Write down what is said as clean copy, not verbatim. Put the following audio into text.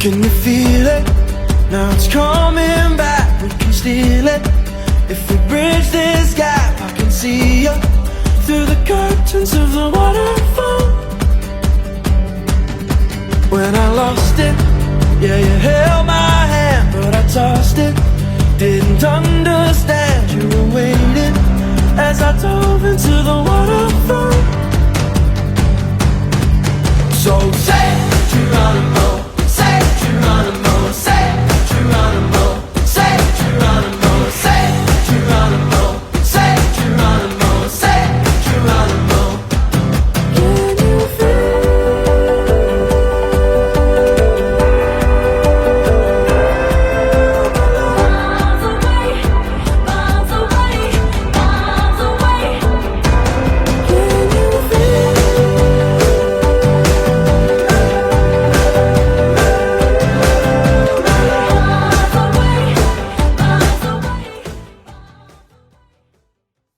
Can you feel it? Now it's coming back, we can steal it. If we bridge this gap, I can see you through the curtains of the waterfall. When I lost it, yeah, you held my hand, but I tossed it. Didn't understand you were waiting as I dove into the waterfall.